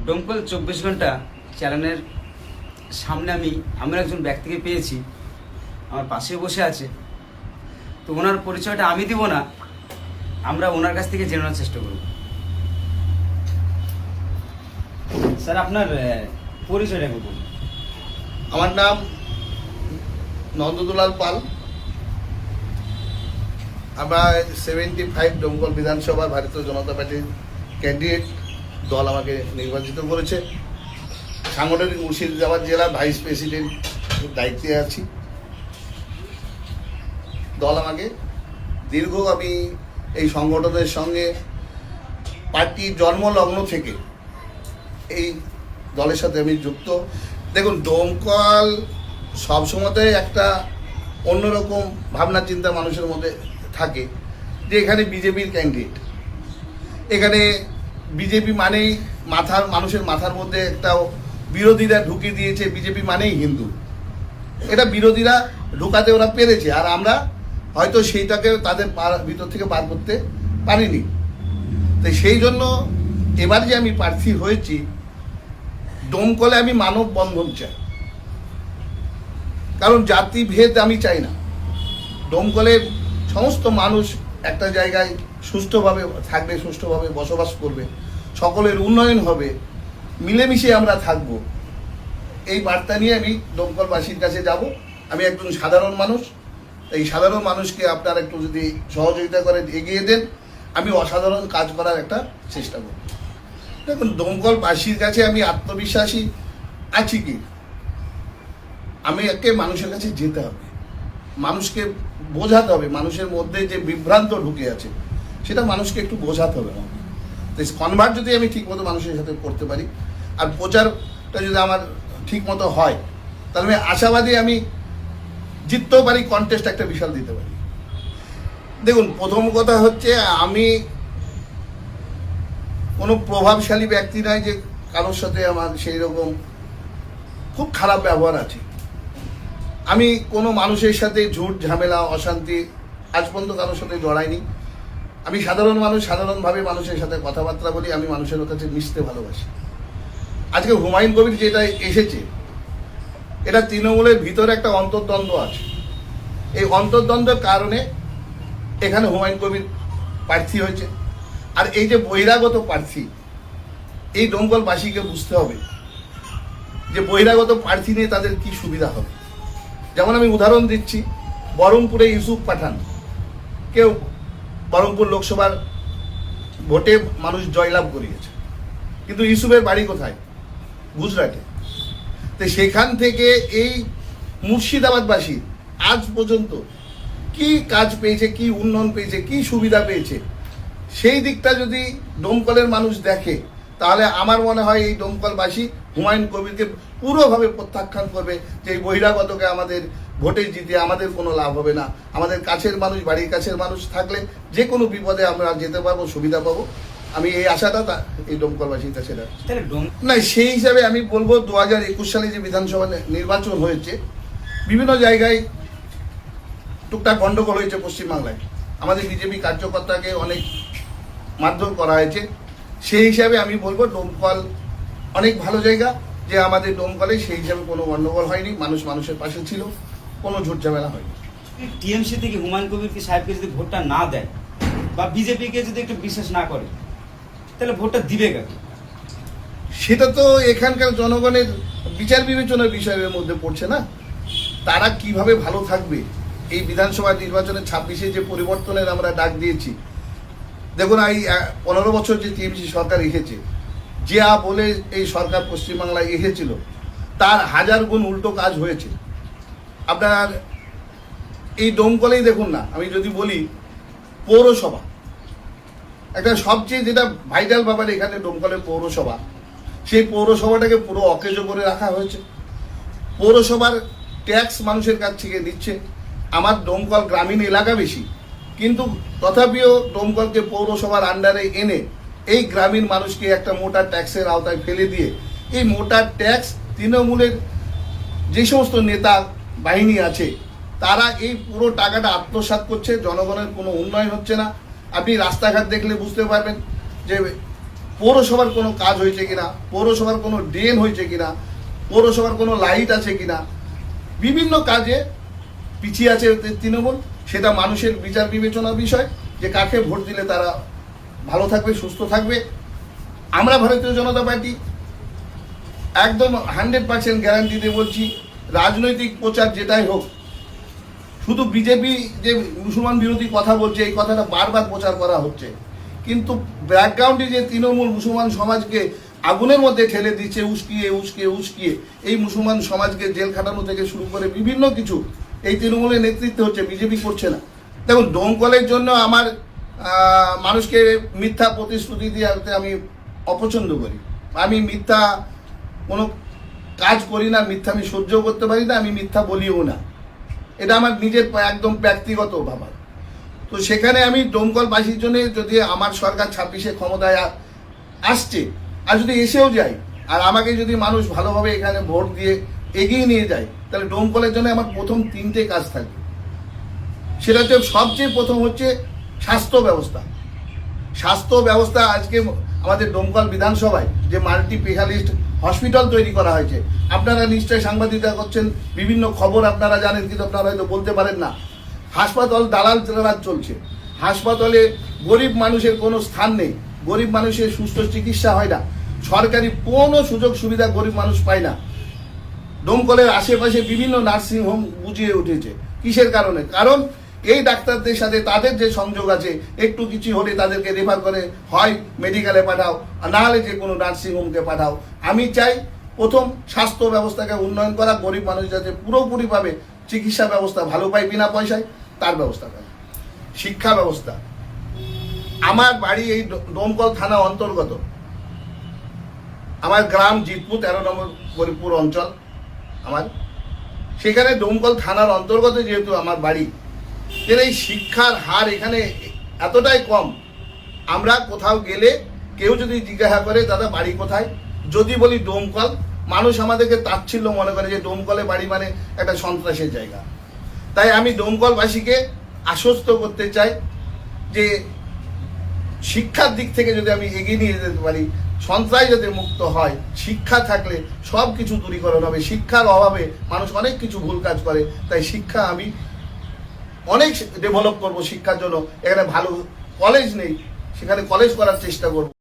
ডোমকল 24 ঘন্টা চ্যানেলের সামনে আমি একজন ব্যক্তিকে পেয়েছি, আমার পাশে বসে আছে। তো ওনার পরিচয়টা আমি দিব না, আমরা ওনার কাছ থেকে জেনে নেওয়ার চেষ্টা করব। স্যার, আপনার পরিচয়টা একটু বলুন। আমার নাম নন্দদুলাল পাল। আমরা 75 ডোমকল বিধানসভার ভারতীয় জনতা পার্টির ক্যান্ডিডেট। দল আমাকে নির্বাচিত করেছে। সাংগঠনিক মুর্শিদাবাদ জেলার ভাইস প্রেসিডেন্ট দায়িত্বে আছি। দল আমাকে আমি এই সংগঠনের সঙ্গে পার্টির জন্মলগ্ন থেকে এই দলের সাথে আমি যুক্ত। দেখুন, ডোমকল সবসময়তে একটা অন্যরকম ভাবনা চিন্তা মানুষের মধ্যে থাকে যে এখানে বিজেপির ক্যান্ডিডেট, এখানে বিজেপি মানেই মানুষের মাথার মধ্যে একটা বিরোধীরা ঢুকিয়ে দিয়েছে বিজেপি মানেই হিন্দু। এটা বিরোধীরা ঢুকাতে ওরা পেরেছে, আর আমরা হয়তো সেইটাকে তাদের ভিতর থেকে বার করতে পারিনি। তো সেই জন্য এবার যে আমি প্রার্থী হয়েছি, ডোমকলে আমি মানব বন্ধন চাই, কারণ জাতিভেদ আমি চাই না। ডোমকলের সমস্ত মানুষ একটা জায়গায় সুষ্ঠুভাবে থাকবে, সুষ্ঠুভাবে বসবাস করবে, সকলের উন্নয়ন হবে, মিলেমিশে আমরা থাকব। এই বার্তা নিয়ে আমি ডোমকলবাসীর কাছে যাব। আমি একজন সাধারণ মানুষ, এই সাধারণ মানুষকে আপনারা একটু যদি সহযোগিতা করে এগিয়ে দেন, আমি অসাধারণ কাজ করার একটা চেষ্টা করব। দেখুন, ডোমকলবাসীর কাছে আমি আত্মবিশ্বাসী আছি কি, আমি একে মানুষের কাছে যেতে হবে, মানুষকে বোঝাতে হবে, মানুষের মধ্যে যে বিভ্রান্ত ঢুকে আছে সেটা মানুষকে একটু বোঝাতে হবে আমাকে। তো কনভার্ট যদি আমি ঠিকমতো মানুষের সাথে করতে পারি, আর প্রচারটা যদি আমার ঠিকমতো হয়, তাহলে আমি আশাবাদী আমি জিততেও পারি, কন্টেস্ট একটা বিশাল দিতে পারি। দেখুন, প্রথম কথা হচ্ছে আমি কোনো প্রভাবশালী ব্যক্তি নয় যে কারোর সাথে আমার সেই রকম খুব খারাপ ব্যবহার আছে। আমি কোনো মানুষের সাথে ঝুট ঝামেলা অশান্তি আজ পর্যন্ত কারোর সাথে জড়াইনি। আমি সাধারণ মানুষ, সাধারণভাবে মানুষের সাথে কথাবার্তা বলি, আমি মানুষের কাছে মিশতে ভালোবাসি। আজকে হুমায়ুন কবির যেটা এসেছে, এটা তৃণমূলের ভিতরে একটা অন্তর্দ্বন্দ্ব আছে। এই অন্তর্দ্বন্দ্বের কারণে এখানে হুমায়ুন কবির প্রার্থী হয়েছে। আর এই যে বহিরাগত প্রার্থী, এই ডোমকলবাসীকে বুঝতে হবে যে বহিরাগত প্রার্থী নিয়ে তাদের কি সুবিধা হবে। যেমন আমি উদাহরণ দিচ্ছি, বহরমপুরে ইউসুফ পাঠান, কেউ বহরমপুর লোকসভার ভোটে মানুষ জয়লাভ করিয়েছে, কিন্তু ইউসুফের বাড়ি কোথায়? গুজরাটে। তো সেখান থেকে এই মুর্শিদাবাদবাসী আজ পর্যন্ত কি কাজ পেয়েছে, কি উন্নয়ন পেয়েছে, কি সুবিধা পেয়েছে, সেই দিকটা যদি ডোমকলের মানুষ দেখে, তাহলে আমার মনে হয় এই ডোমকলবাসী হুমায়ুন কবিরকে পুরোভাবে প্রত্যাখ্যান করবে যে এই বহিরাগতকে আমাদের ভোটে জিতে আমাদের কোনো লাভ হবে না। আমাদের কাছের মানুষ, বাড়ির কাছের মানুষ থাকলে যে কোনো বিপদে আমরা যেতে পারবো, সুবিধা পাবো। আমি এই আশাটা এই ডোমকলবাসীর কাছে রাখছি। না, সেই হিসাবে আমি বলবো 2021 সালে যে বিধানসভা নির্বাচন হয়েছে, বিভিন্ন জায়গায় টুকটাক গন্ডগোল হয়েছে। পশ্চিমবাংলায় আমাদের বিজেপি কার্যকর্তাকে অনেক মারধর করা হয়েছে। সেই হিসাবে আমি বলবো ডোমকল অনেক ভালো জায়গা, যে আমাদের ডোমকলে সেই হিসাবে কোনো গন্ডগোল হয়নি, মানুষ মানুষের পাশে ছিল, কোনো ঝুট ঝামেলা হয়নি। টিএমসি থেকে হুমায়ুন কবির সাহেবকে যদি ভোটটা না দেয় বা বিজেপিকে যদি একটু বিশ্বাস না করে, তাহলে ভোটটা দিবে কাকে? সেটা তো এখানকার জনগণের বিচার বিবেচনার বিষয়ের মধ্যে পড়ছে না। তারা কিভাবে ভালো থাকবে, এই বিধানসভা নির্বাচনের 26-এ যে পরিবর্তনের আমরা ডাক দিয়েছি। দেখুন, এই 15 বছর যে টিএমসি সরকার এসেছে, যা বলে এই সরকার পশ্চিমবাংলায় এসেছিল, তার 1000 গুণ উল্টো কাজ হয়েছে। আপনার এই ডোমকলেই দেখুন না, আমি যদি বলি পৌরসভা, একটা সবচেয়ে যেটা ভাইটাল ব্যাপার এখানে ডোমকলের পৌরসভা, সেই পৌরসভাটাকে পুরো অকেজো করে রাখা হয়েছে। পৌরসভার ট্যাক্স মানুষের কাছ থেকে নিচ্ছে। আমার ডোমকল গ্রামীণ এলাকা বেশি, কিন্তু তথাপিও ডোমকলকে পৌরসভার আন্ডারে এনে এই গ্রামীণ মানুষকে একটা মোটা ট্যাক্সের আওতায় ফেলে দিয়ে এই মোটা ট্যাক্স তৃণমূলের যে সমস্ত নেতা বাহিনী আছে, তারা এই পুরো টাকাটা আত্মসাৎ করছে। জনগণের কোনো উন্নয়ন হচ্ছে না। আপনি রাস্তাঘাট দেখলে বুঝতে পারবেন যে পৌরসভার কোনো কাজ হয়েছে কিনা, পৌরসভার কোনো ড্রেন হয়েছে কিনা, পৌরসভার কোনো লাইট আছে কিনা, বিভিন্ন কাজে পিছিয়ে আছে তৃণমূল। সেটা মানুষের বিচার বিবেচনার বিষয় যে কাকে ভোট দিলে তারা ভালো থাকবে, সুস্থ থাকবে। আমরা ভারতীয় জনতা পার্টি একদম 100% গ্যারান্টি দিয়ে বলছি, রাজনৈতিক প্রচার যেটাই হোক, শুধু বিজেপি যে মুসলমান বিরোধী কথা বলছে এই কথাটা বারবার প্রচার করা হচ্ছে, কিন্তু ব্যাকগ্রাউন্ডে যে তৃণমূল মুসলমান সমাজকে আগুনের মধ্যে ঠেলে দিচ্ছে উস্কিয়ে উস্কিয়ে উস্কিয়ে, এই মুসলমান সমাজকে জেল খাটানো থেকে শুরু করে বিভিন্ন কিছু এই তৃণমূলের নেতৃত্বে হচ্ছে, বিজেপি করছে না। দেখুন, দমকলের জন্য আমার মানুষকে মিথ্যা প্রতিশ্রুতি দিয়ে আমি অপছন্দ করি। আমি মিথ্যা কোনো কাজ করি না, মিথ্যা আমি সহ্য করতে পারি না, আমি মিথ্যা বলিও না। এটা আমার নিজের একদম ব্যক্তিগত ভাবা। তো সেখানে আমি দমকলবাসীর জন্য, যদি আমার সরকার 26-এ ক্ষমতায় আসছে, আর যদি এসেও যায়, আর আমাকে যদি মানুষ ভালোভাবে এখানে ভোট দিয়ে এগিয়ে নিয়ে যায়, তাহলে দমকলের জন্য আমার প্রথম 3টে কাজ থাকবে। সেটা হচ্ছে, সবচেয়ে প্রথম হচ্ছে স্বাস্থ্য ব্যবস্থা। স্বাস্থ্য ব্যবস্থা আজকে আমাদের দমকল বিধানসভায় যে মাল্টি স্পেশালিস্ট হসপিটাল তৈরি করা হয়েছে, আপনারা নিশ্চয়ই সাংবাদিকতা করছেন, বিভিন্ন খবর আপনারা জানেন, কিন্তু আপনারা হয়তো বলতে পারেন না। হাসপাতাল দালাল রাজ চলছে, হাসপাতালে গরিব মানুষের কোনো স্থান নেই, গরিব মানুষের সুস্থ চিকিৎসা হয় না, সরকারি কোনো সুযোগ সুবিধা গরিব মানুষ পায় না। দমকলের আশেপাশে বিভিন্ন নার্সিংহোম বুঝিয়ে উঠেছে। কিসের কারণে? কারণ এই ডাক্তারদের সাথে তাদের যে সংযোগ আছে, একটু কিছু হলে তাদেরকে রেফার করে হয় মেডিকেলে পাঠাও, না হলে যে কোনো নার্সিংহোমকে পাঠাও। আমি চাই প্রথম স্বাস্থ্য ব্যবস্থাকে উন্নয়ন করা, গরিব মানুষ যাতে পুরোপুরিভাবে চিকিৎসা ব্যবস্থা ভালো পায় বিনা পয়সায়, তার ব্যবস্থা করা। শিক্ষা ব্যবস্থা, আমার বাড়ি এই দমকল থানা অন্তর্গত, আমার গ্রাম জিতপুর 13 নম্বর গরিবপুর অঞ্চল আমার, সেখানে দমকল থানার অন্তর্গত যেহেতু আমার বাড়ি, এর এই শিক্ষার হার এখানে এতটাই কম। আমরা কোথাও গেলে কেউ যদি জিজ্ঞাসা করে দাদা বাড়ি কোথায়, যদি বলি দমকল, মানুষ আমাদেরকে তাচ্ছিল্য মনে করে যে দমকলে বাড়ি মানে একটা সন্ত্রাসের জায়গা। তাই আমি দমকলবাসীকে আশ্বস্ত করতে চাই যে শিক্ষার দিক থেকে যদি আমি এগিয়ে নিয়ে যেতে পারি, সন্ত্রাস যাতে মুক্ত হয়, শিক্ষা থাকলে সব কিছু দূরীকরণ হবে। শিক্ষার অভাবে মানুষ অনেক কিছু ভুল কাজ করে, তাই শিক্ষা আমি অনেক ডেভেলপ করব শিক্ষার জন্য। এখানে ভালো কলেজ নেই, সেখানে কলেজ করার চেষ্টা করব।